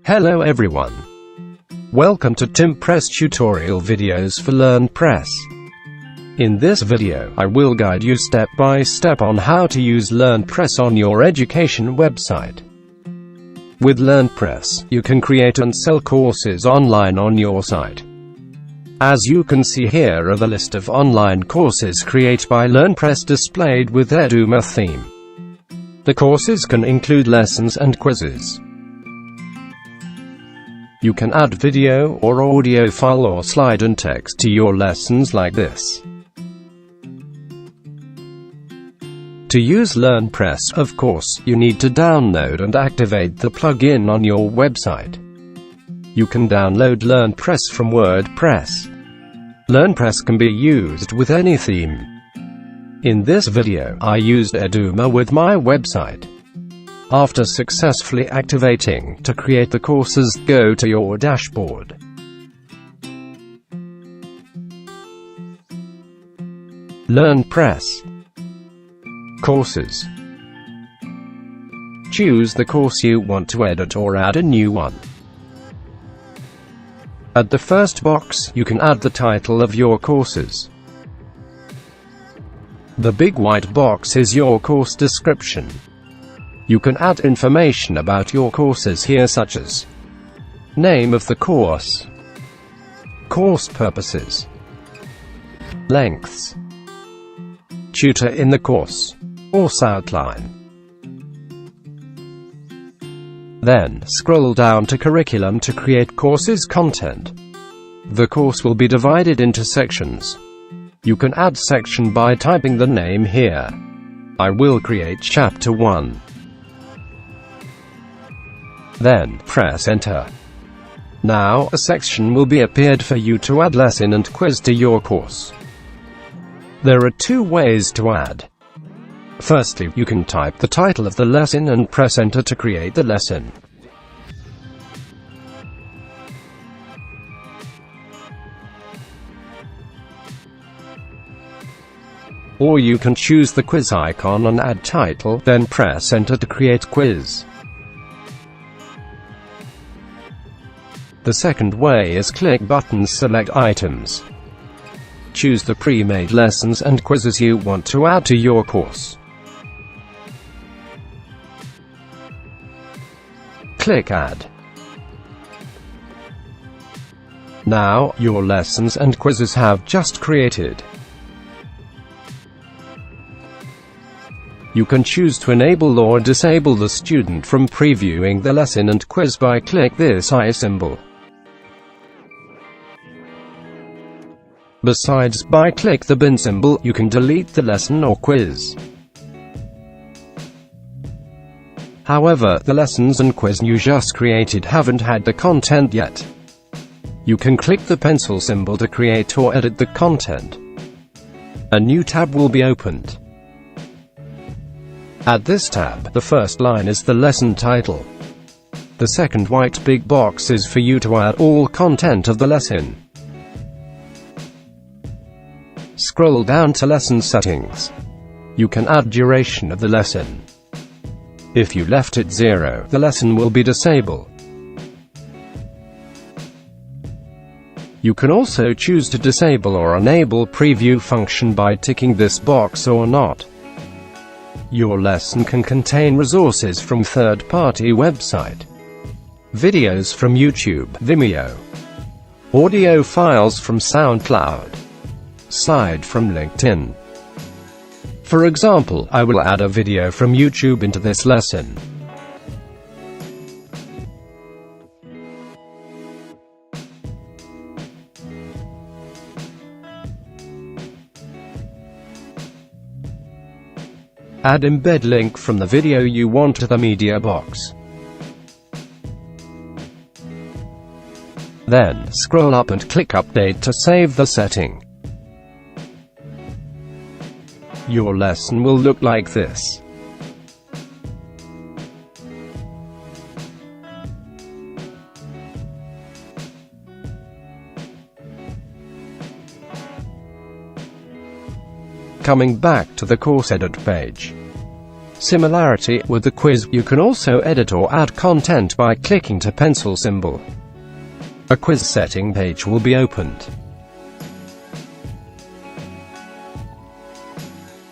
Hello everyone. Welcome to LearnPress tutorial videos for LearnPress. In this video, I will guide you step by step on how to use LearnPress on your education website. With LearnPress, you can create and sell courses online on your site. As you can see, here are the list of online courses created by LearnPress displayed with Eduma theme. The courses can include lessons and quizzes. You can add video or audio file or slide and text to your lessons like this. To use LearnPress, of course, you need to download and activate the plugin on your website. You can download LearnPress from WordPress. LearnPress can be used with any theme. In this video, I used Eduma with my website. After successfully activating to create the courses, go to your dashboard. LearnPress. Courses. Choose the course you want to edit or add a new one. At the first box, you can add the title of your courses. The big white box is your course description. You can add information about your courses here, such as name of the course, course purposes, lengths, tutor in the course, course outline. Then, scroll down to curriculum to create courses content. The course will be divided into sections. You can add section by typing the name here. I will create chapter 1. Then, press enter. Now, a section will be appeared for you to add lesson and quiz to your course. There are two ways to add. Firstly, you can type the title of the lesson and press enter to create the lesson. Or you can choose the quiz icon and add title, then press enter to create quiz. The second way is click buttons, select items. Choose the pre-made lessons and quizzes you want to add to your course. Click add. Now, your lessons and quizzes have just created. You can choose to enable or disable the student from previewing the lesson and quiz by click this eye symbol. Besides, by click the bin symbol, you can delete the lesson or quiz. However, the lessons and quiz you just created haven't had the content yet. You can click the pencil symbol to create or edit the content. A new tab will be opened. At this tab, the first line is the lesson title. The second white big box is for you to add all content of the lesson. Scroll down to lesson settings. You can add duration of the lesson. If you left it 0, the lesson will be disabled. You can also choose to disable or enable preview function by ticking this box or not. Your lesson can contain resources from third-party website, videos from YouTube, Vimeo, audio files from SoundCloud, slide from LinkedIn. For example, I will add a video from YouTube into this lesson. Add embed link from the video you want to the media box. Then, scroll up and click Update to save the setting. Your lesson will look like this. Coming back to the course edit page. Similarity with the quiz, you can also edit or add content by clicking the pencil symbol. A quiz setting page will be opened.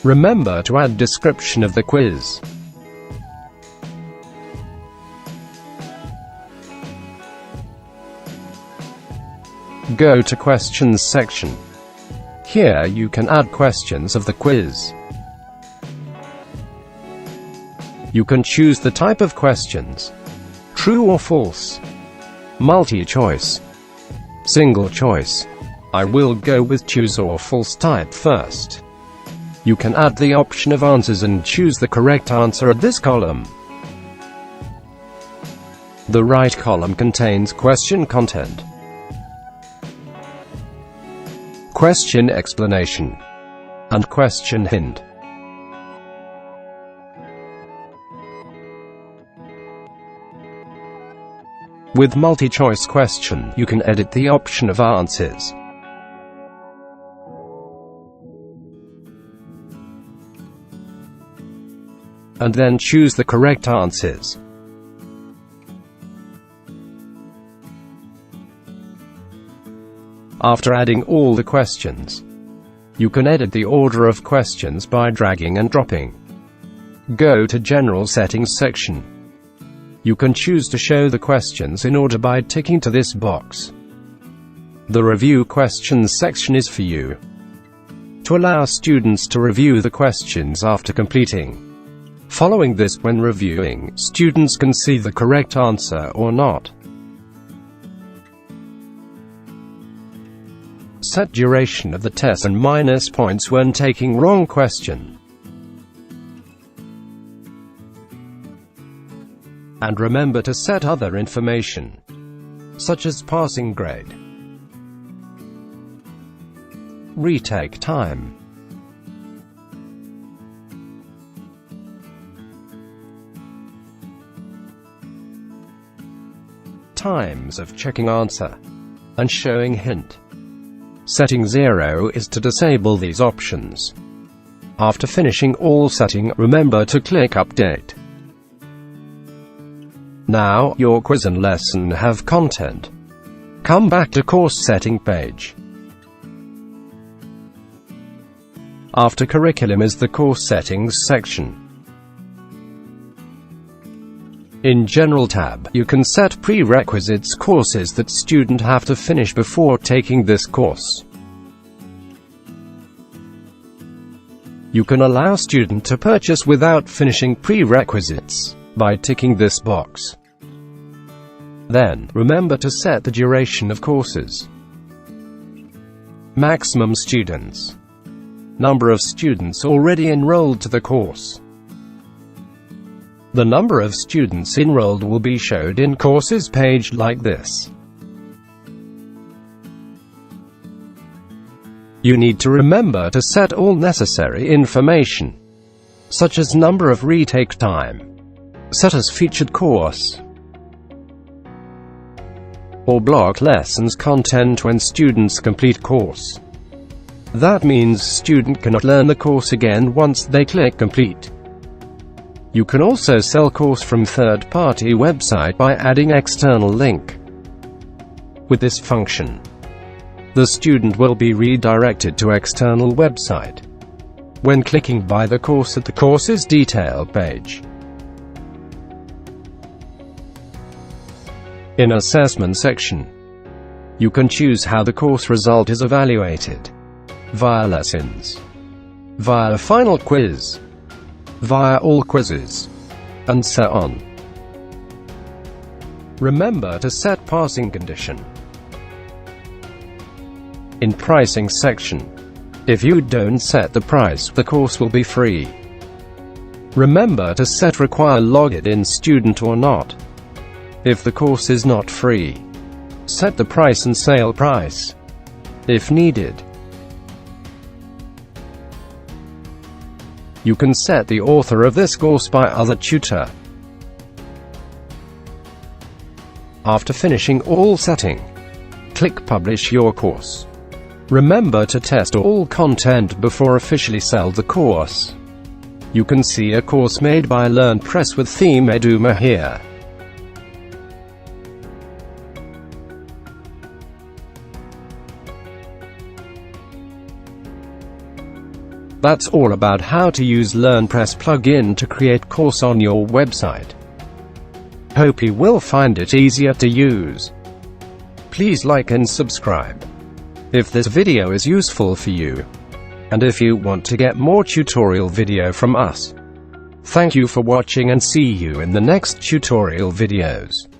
Remember to add description of the quiz. Go to Questions section. Here you can add questions of the quiz. You can choose the type of questions: true or false, multi-choice, single choice. I will go with choose or false type first. You can add the option of answers and choose the correct answer at this column. The right column contains question content, question explanation, and question hint. With multi-choice question, you can edit the option of answers. And then choose the correct answers. After adding all the questions, you can edit the order of questions by dragging and dropping. Go to General Settings section. You can choose to show the questions in order by ticking to this box. The Review Questions section is for you, to allow students to review the questions after completing. Following this, when reviewing, students can see the correct answer or not. Set duration of the test and minus points when taking wrong question. And remember to set other information, such as passing grade, retake time, times of checking answer, and showing hint. Setting 0 is to disable these options. After finishing all setting, remember to click Update. Now, your quiz and lesson have content. Come back to Course Setting page. After Curriculum is the Course Settings section. In General tab, you can set prerequisites courses that students have to finish before taking this course. You can allow student to purchase without finishing prerequisites by ticking this box. Then, remember to set the duration of courses. Maximum students. Number of students already enrolled to the course. The number of students enrolled will be showed in Courses page like this. You need to remember to set all necessary information, such as number of retake time, set as featured course, or block lessons content when students complete course. That means student cannot learn the course again once they click complete. You can also sell course from third-party website by adding external link. With this function, the student will be redirected to external website when clicking buy the course at the course's detail page. In Assessment section, you can choose how the course result is evaluated: via lessons, via a final quiz, via all quizzes, and so on. Remember to set passing condition. In Pricing section, if you don't set the price, the course will be free. Remember to set require logged-in student or not. If the course is not free, set the price and sale price, if needed. You can set the author of this course by other tutor. After finishing all setting, click Publish your course. Remember to test all content before officially sell the course. You can see a course made by LearnPress with theme Eduma here. That's all about how to use LearnPress plugin to create course on your website. Hope you will find it easier to use. Please like and subscribe if this video is useful for you, and if you want to get more tutorial video from us. Thank you for watching and see you in the next tutorial videos.